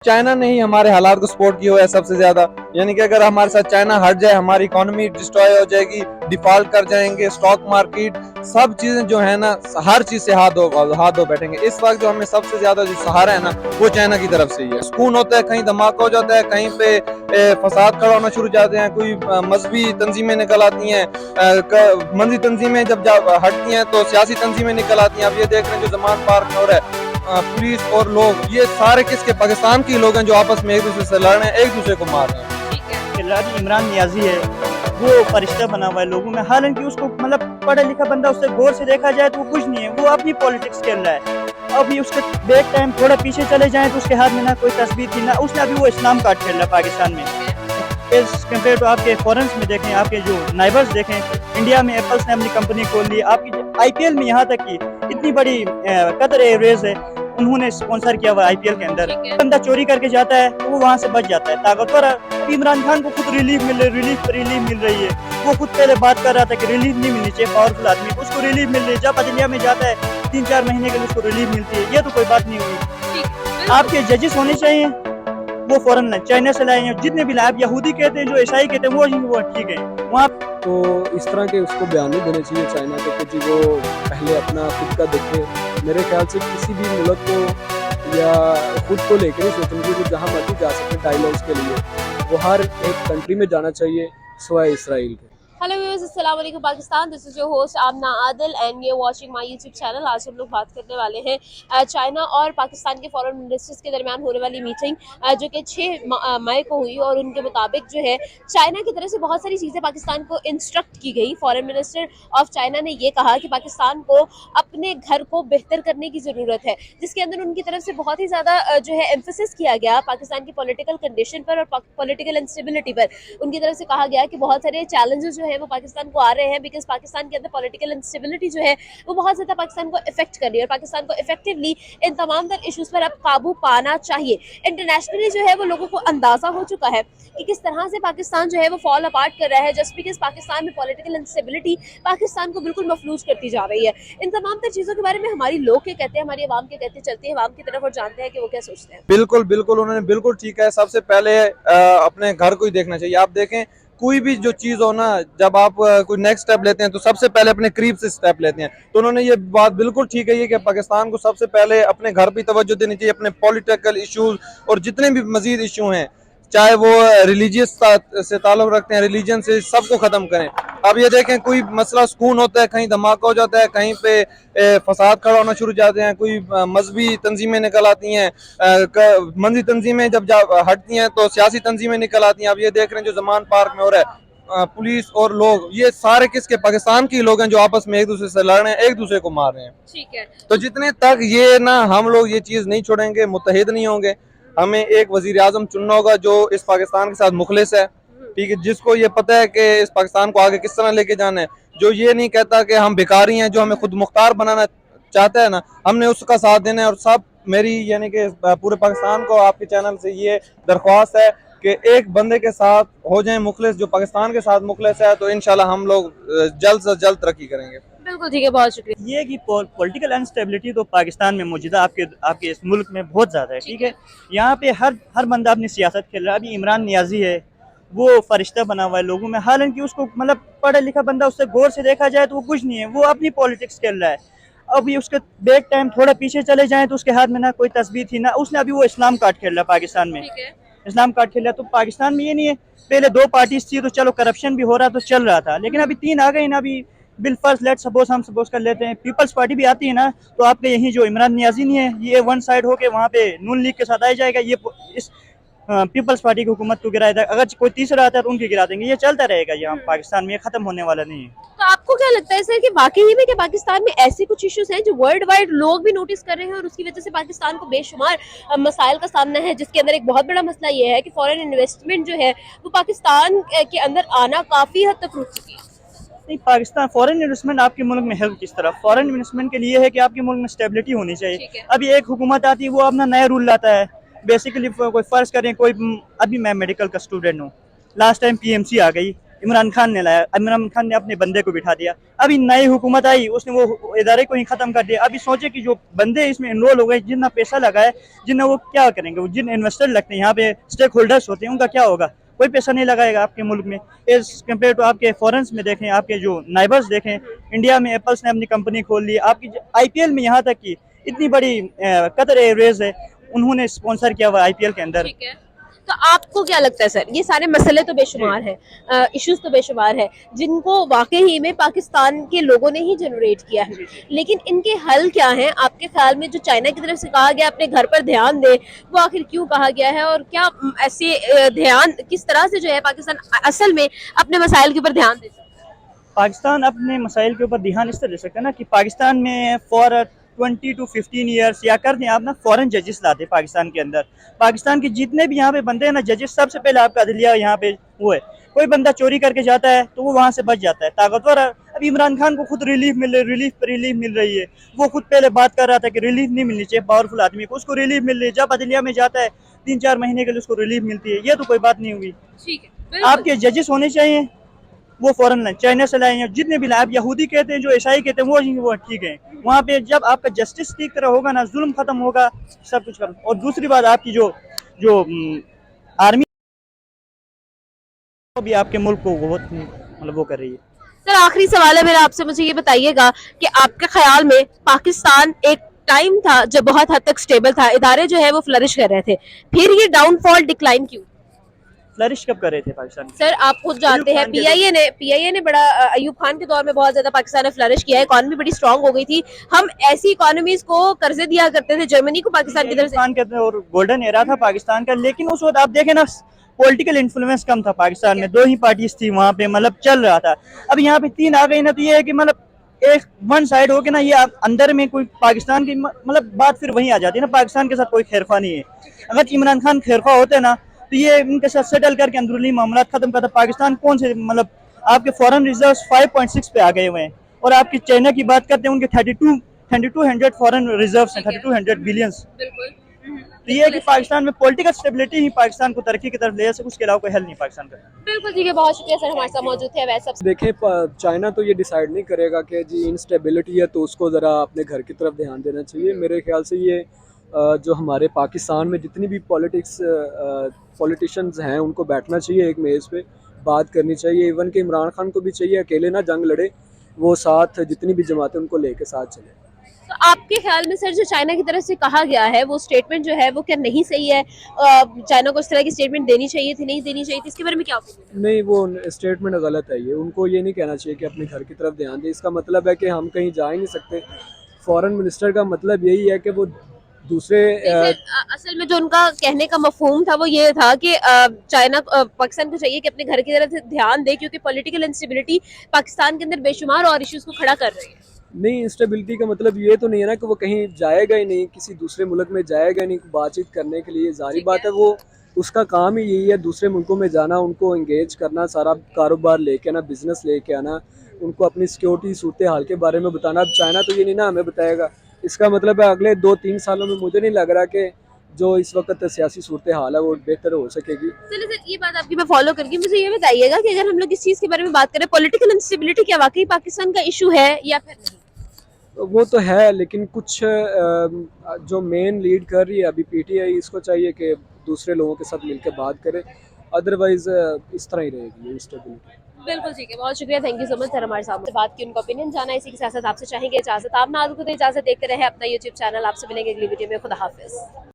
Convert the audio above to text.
China ने ही हमारे हालात को सपोर्ट किया हुआ है सबसे ज्यादा। यानी कि अगर हमारे साथ चाइना हट जाए हमारी इकोनॉमी डिस्ट्रॉय हो जाएगी, डिफॉल्ट कर जाएंगे, स्टॉक मार्केट सब चीजें जो है ना, हर चीज से हाथ धो बैठेंगे। इस वक्त जो हमें सबसे ज्यादा जो सहारा है ना वो चाइना की तरफ से ही है। सुकून होता है, कहीं धमाका हो जाता है, कहीं पे फसाद खड़ा होना शुरू हो जाते हैं, कोई मजहबी तंजीमें निकल आती हैं, मजहबी तंजीमें जब हटती हैं तो सियासी तंजीमें निकल आती हैं। अब ये देख रहे हैं जो जमान पार्क में हो रहा है, पुलिस और लोग, ये सारे किसके, पाकिस्तान के लोग हैं जो आपस में एक दूसरे से लड़ रहे हैं, एक दूसरे को मार रहे हैं। ठीक है। खिलाड़ी इमरान नियाजी है, वो फरिश्ता बना हुआ है लोगों में। हालांकि उसको मतलब पढ़ा लिखा बंदा, उससे गौर से देखा जाए तो वो कुछ नहीं है, वो अपनी पॉलिटिक्स खेल रहा है। अभी उसके बैक टाइम थोड़ा पीछे चले जाएं तो उसके हाथ में ना कोई तस्वीर थी ना, उसने अभी वो इस्लाम कार्ड खेल रहा है पाकिस्तान में। एज कम्पेयर टू आपके फॉरेन्स में देखें, आपके जो नाइबर्स देखें, इंडिया में एप्पल्स ने अपनी कंपनी खोल ली। आपकी आईपीएल में यहाँ तक कि इतनी बड़ी कतर एयरवेज है, उन्होंने स्पॉन्सर किया हुआ आईपीएल के अंदर। बंदा चोरी करके जाता है तो वो वहाँ से बच जाता है ताकतवर। इमरान खान को खुद रिलीफ मिल रही है। वो खुद पहले बात कर रहा था कि रिलीफ नहीं मिलनी चाहिए पावरफुल आदमी को, उसको रिलीफ मिल रही है। जब अदलिया में जाता है 3-4 महीने के लिए उसको रिलीफ मिलती है। ये तो कोई बात नहीं हुई। आपके जजेस होने चाहिए, वो फॉरेन चाइना से लाए हैं, जितने भी लाए, यहूदी कहते हैं, जो ईसाई कहते हैं, वो ठीक है वहाँ। तो इस तरह के उसको बयान नहीं देने चाहिए चाइना को कि जी वो पहले अपना खुद का देखे। मेरे ख्याल से किसी भी मुल्क को या खुद को लेकर ही सोचना चाहिए, वो जहाँ मर्जी जा सके डायलॉग्स के लिए, वो हर एक कंट्री में जाना चाहिए सिवाय इसराइल के। हेलो व्यूअर्स, अस्सलाम वालेकुम Pakistan. This is your host Amna Adil and you're watching my YouTube channel. आज हम लोग बात करने वाले हैं चाइना और पाकिस्तान के फॉरेन मिनिस्टर्स के दरमियान होने वाली मीटिंग जो कि 6 मई को हुई। और उनके मुताबिक जो है चाइना की तरफ से बहुत सारी चीज़ें पाकिस्तान को इंस्ट्रक्ट की गई। फॉरेन मिनिस्टर ऑफ चाइना ने ये कहा कि पाकिस्तान को अपने घर को बेहतर करने की ज़रूरत है, जिसके अंदर उनकी तरफ से बहुत ही ज़्यादा जो है एम्फेसिस किया गया पाकिस्तान की पॉलिटिकल कंडीशन पर और पॉलिटिकल इंस्टेबिलिटी पर। उनकी तरफ से कहा गया कि बहुत सारे चैलेंजेस जो है वो पाकिस्तान को आ रहे हैं, बिकॉज पाकिस्तान के अंदर पॉलिटिकल इंस्टेबिलिटी जो है वो बहुत ज़्यादा पाकिस्तान को इफेक्ट कर रही है और पाकिस्तान को इफेक्टिवली इन तमाम तर इशूज़ पर अब काबू पाना चाहिए। इंटरनेशनली जो है वो लोगों को अंदाज़ा हो चुका है कि किस तरह से पाकिस्तान जो है वो फॉल अपार्ट कर रहा है, जस्ट बिकॉज पाकिस्तान में पॉलिटिकल इंस्टेबिलिटी पाकिस्तान को बिल्कुल मफलूज करती जा रही है। इन तमाम तर चीज़ों के बारे में हमारी लोग क्या कहते हैं, हमारी आवाम क्या कहते हैं, चलते हैं आवाम की तरफ और जानते हैं कि वो क्या सोचते हैं। बिल्कुल बिल्कुल, उन्होंने बिल्कुल ठीक है। सबसे पहले अपने घर को ही देखना चाहिए। आप देखें कोई भी जो चीज हो ना, जब आप कोई नेक्स्ट स्टेप लेते हैं तो सबसे पहले अपने करीब से स्टेप लेते हैं। तो उन्होंने ये बात बिल्कुल ठीक है कि पाकिस्तान को सबसे पहले अपने घर पे तवज्जो देनी चाहिए, अपने पॉलिटिकल इश्यूज और जितने भी मजीद इशू हैं, चाहे वो रिलीजियस से ताल्लुक रखते हैं, रिलीजन से, सबको खत्म करें। अब ये देखें कोई मसला सुकून होता है, कहीं धमाका हो जाता है, कहीं पे फसाद खड़ा होना शुरू हो जाते हैं, कोई मजहबी तंजीमें निकल आती हैं, मजहबी तंजीमें जब हटती हैं तो सियासी तंजीमें निकल आती हैं। अब ये देख रहे हैं जो जमान पार्क में हो रहा है, पुलिस और लोग, ये सारे किसके, पाकिस्तान के लोग हैं जो आपस में एक दूसरे से लड़ रहे हैं, एक दूसरे को मार रहे हैं। ठीक है। तो जितने तक ये ना हम लोग ये चीज नहीं छोड़ेंगे, मुत्तहिद नहीं होंगे, हमें एक वजीर आजम चुनना होगा जो इस पाकिस्तान के साथ मुखलिस है, ठीक है, जिसको ये पता है कि इस पाकिस्तान को आगे किस तरह लेके जाना है, जो ये नहीं कहता कि हम भिखारी हैं, जो हमें खुद मुख्तार बनाना चाहता है ना, हमने उसका साथ देना है। और सब मेरी यानी कि पूरे पाकिस्तान को आपके चैनल से ये दरख्वास्त है कि एक बंदे के साथ हो जाए मुखलिस, जो पाकिस्तान के साथ मुखलिस है, तो इंशाल्लाह हम लोग जल्द से जल्द तरक्की करेंगे। बिल्कुल ठीक है, बहुत शुक्रिया। ये कि पॉलिटिकल अनस्टेबिलिटी तो पाकिस्तान में मौजूदा आपके इस मुल्क में बहुत ज़्यादा है। ठीक है, यहाँ पे हर बंदा अपनी सियासत खेल रहा है। अभी इमरान नियाजी है, वो फरिश्ता बना हुआ है लोगों में। हालांकि उसको मतलब पढ़ा लिखा बंदा, उससे गौर से देखा जाए तो वो कुछ नहीं है, वो अपनी पॉलिटिक्स खेल रहा है। अभी उसके बैक टाइम थोड़ा पीछे चले जाएं तो उसके हाथ में ना कोई तस्वीर थी ना, उसने अभी वो इस्लाम कार्ड खेल रहा है पाकिस्तान में। इस्लाम कार्ड खेल रहा है। तो पाकिस्तान में ये नहीं है, पहले 2 पार्टीज थी तो चलो करप्शन भी हो रहा तो चल रहा था, लेकिन अभी 3 आ गई ना। अभी बिल फर्स्ट लेट सपोज हम सपोज कर लेते हैं पीपल्स पार्टी भी आती है ना, तो आपके यही जो इमरान नियाजी नहीं है, ये वन साइड होके वहाँ पे नून लीग के साथ आ जाएगा, ये इस पीपल्स पार्टी की हुकूमत को गिराएगा। अगर कोई तीसरा आता है तो उनकी गिरा देंगे। ये चलता रहेगा यहाँ पाकिस्तान में, ये खत्म होने वाला नहीं है। तो आपको क्या लगता है सर कि वाकई में कि पाकिस्तान में ऐसे कुछ इश्यूज हैं जो वर्ल्ड वाइड लोग भी नोटिस कर रहे हैं और उसकी वजह से पाकिस्तान को बेशुमार मसाइल का सामना है, जिसके अंदर एक बहुत बड़ा मसला ये है कि फॉरेन इन्वेस्टमेंट जो है वो पाकिस्तान के अंदर आना काफी हद तक रुक चुकी है। नहीं, पाकिस्तान फॉरेन इन्वेस्टमेंट आपके मुल्क में है किस तरह? फॉरेन इन्वेस्टमेंट के लिए है कि आपके मुल्क में स्टेबिलिटी होनी चाहिए। अभी एक हुकूमत आती है, वो अपना नया रूल लाता है। बेसिकली कोई फर्ज करें, कोई अभी मैं मेडिकल का स्टूडेंट हूँ, लास्ट टाइम पीएमसी आ गई, इमरान खान ने लाया, इमरान खान ने अपने बंदे को बिठा दिया। अभी नई हुकूमत आई, उसने वो इदारे को ही खत्म कर दिया। अभी सोचे कि जो बंदे इसमें इनरोल हो गए, जितना पैसा लगा है, जितना वो क्या करेंगे, वो जिन इन्वेस्टर लगते हैं यहाँ पे, स्टेक होल्डर्स होते हैं, उनका क्या होगा? कोई पैसा नहीं लगाएगा आपके मुल्क में। एज कम्पेयर टू आपके फॉरेन्स में देखें, आपके जो नाइबर्स देखें, इंडिया में एप्पल्स ने अपनी कंपनी खोल ली। आपकी IPL में यहाँ तक कि इतनी बड़ी कतर एयरवेज है, उन्होंने स्पॉन्सर किया हुआ IPL के अंदर। ठीक है, तो आपको क्या लगता है सर, ये सारे मसले तो बेशुमार हैं, इश्यूज तो बेशुमार है, जिनको वाकई में पाकिस्तान के लोगों ने ही जनरेट किया है, लेकिन इनके हल क्या हैं आपके ख्याल में? जो चाइना की तरफ से कहा गया अपने घर पर ध्यान दे, वो आखिर क्यों कहा गया है, और क्या ऐसे ध्यान किस तरह से जो है पाकिस्तान असल में अपने मसाइल के ऊपर ध्यान दे सकता है? पाकिस्तान अपने मसाइल के ऊपर ध्यान इस तरह दे सकता है ना कि पाकिस्तान में फॉर 20 to 15 ईयर्स या कर दें आप ना, फॉरेन जजेस लाते पाकिस्तान के अंदर। पाकिस्तान के जितने भी यहाँ पे बंदे हैं ना जजेस, सबसे पहले आपका अदलिया यहाँ पे वो है। कोई बंदा चोरी करके जाता है तो वो वहाँ से बच जाता है, ताकतवर है। अब इमरान खान को खुद रिलीफ मिल रही है। वो खुद पहले बात कर रहा था कि रिलीफ नहीं मिलनी चाहिए पावरफुल आदमी को, उसको रिलीफ मिल रही है। जब अदलिया में जाता है 3-4 महीने के लिए उसको रिलीफ मिलती है। ये तो कोई बात नहीं हुई। ठीक है, बिल्कुल। आपके जजेस होने चाहिए वो फॉरेन लाए, चाइना से लाए, जितने भी लाए। आप यहूदी कहते हैं, जो ईसाई कहते हैं, वो ठीक है। वहाँ पे जब आपका जस्टिस ठीक तरह होगा ना, जुल्म खत्म होगा, सब कुछ खत्म। और दूसरी बात, आपकी जो जो आर्मी भी आपके मुल्क को बहुत मतलब वो कर रही है। सर आखिरी सवाल है मेरा आपसे, मुझे ये बताइएगा कि आपके ख्याल में पाकिस्तान एक टाइम था जब बहुत हद तक स्टेबल था, इदारे जो है वो फ्लरिश कर रहे थे, फिर ये डाउनफॉल डिक्लाइन क्यों? फ्लरिश कब कर रहे थे पाकिस्तान? सर आप खुद जानते हैं, पीआईए ने बड़ा अयूब खान के दौर में बहुत ज्यादा पाकिस्तान ने फ्लरिश किया है, इकॉनमी बड़ी स्ट्रांग हो गई थी। हम ऐसी इकोनॉमीज को कर्जे दिया करते थे, जर्मनी को पाकिस्तान की तरफ से, और गोल्डन एरा था पाकिस्तान का। लेकिन उस वक्त आप देखें ना, पॉलिटिकल इन्फ्लुएंस कम था पाकिस्तान में। 2 ही पार्टीज थी वहाँ पे, मतलब चल रहा था। अब यहाँ पे 3 आ गई ना, तो ये है कि मतलब एक वन साइड हो के ना, ये अंदर में कोई पाकिस्तान की मतलब बात फिर वहीं आ जाती है ना। पाकिस्तान के साथ कोई खैरखा नहीं है। अगर इमरान खान खैरखा होते ना, तो ये इनके साथ सेटल करके अंदरूनी मामला खत्म करता। पाकिस्तान कौन से मतलब आपके फॉरेन रिजर्व्स 5.6 पे आ गए हुए हैं, और आपकी चाइना की बात करते हैं, उनके 3200 फॉरेन रिजर्व्स हैं, 3200 बिलियंस। तो ये है कि पाकिस्तान में पॉलिटिकल स्टेबिलिटी ही पाकिस्तान को तरक्की की तरफ ले जा सके, उसके अलावा कोई हल नहीं पाकिस्तान का। बिल्कुल ठीक है, बहुत शुक्रिया सर हमारे साथ मौजूद थे। वैसे देखें, चाइना तो ये डिसाइड नहीं करेगा कि जी इंस्टेबिलिटी है तो उसको ज़रा अपने घर की तरफ ध्यान देना चाहिए। मेरे ख्याल से ये जो हमारे पाकिस्तान में जितनी भी पॉलिटिशियंस हैं, उनको बैठना चाहिए एक मेज़ पे, बात करनी चाहिए। इवन कि इमरान खान को भी चाहिए अकेले ना जंग लड़े, वो साथ जितनी भी जमातें उनको लेके साथ चले। तो आपके ख्याल में सर जो चाइना की तरफ से कहा गया है वो स्टेटमेंट जो है वो क्या नहीं सही है? चाइना को इस तरह की स्टेटमेंट देनी चाहिए थी, नहीं देनी चाहिए थी, इसके बारे में क्या ओपिनियन? नहीं, वो स्टेटमेंट गलत है। ये उनको ये नहीं कहना चाहिए कि अपने घर की तरफ ध्यान दें। इसका मतलब है कि हम कहीं जा ही नहीं सकते। फॉरेन मिनिस्टर का मतलब यही है कि वो दूसरे असल में जो उनका कहने का मफहूम था वो ये था कि चाइना पाकिस्तान को चाहिए कि अपने घर की तरफ ध्यान दे, क्योंकि पॉलिटिकल इंस्टेबिलिटी पाकिस्तान के अंदर बेशुमार और इश्यूज को खड़ा कर रही है। नहीं, इंस्टेबिलिटी का मतलब ये तो नहीं है ना कि वो कहीं जाएगा ही नहीं, किसी दूसरे मुल्क में जाएगा ही नहीं बातचीत करने के लिए। जारी बात है, वो उसका काम ही यही है, दूसरे मुल्कों में जाना, उनको इंगेज करना, सारा कारोबार लेके आना, बिजनेस लेके आना, उनको अपनी सिक्योरिटी सूरत हाल के बारे में बताना। अब चाइना तो ये नहीं ना हमें बताएगा। इसका मतलब है अगले 2-3 सालों में मुझे नहीं लग रहा कि जो इस वक्त सियासी सूरत हाल है वो बेहतर हो सकेगी। चलिए सर, ये बात आपकी मैं फॉलो करके मुझे ये बताइएगा कि अगर हम लोग इस चीज़ के बारे में बात करें, पॉलिटिकल इंस्टेबिलिटी क्या वाकई पाकिस्तान का इशू है या फिर नहीं? वो तो है, लेकिन कुछ जो मेन लीड कर रही है अभी PTI, इसको चाहिए कि दूसरे लोगों के साथ मिलकर बात करे। अदरवाइज इस तरह ही रहेगी इंस्टेबिलिटी। बिल्कुल ठीक है, बहुत शुक्रिया, thank you so much sir हमारे साथ बात की, उनका ओपिनियन जाना। इसी के साथ साथ आपसे चाहेंगे इजाजत, आप ना खुद इजाजत देखते रहे अपना YouTube चैनल। आपसे मिलेंगे अगली वीडियो में, खुदा हाफिज।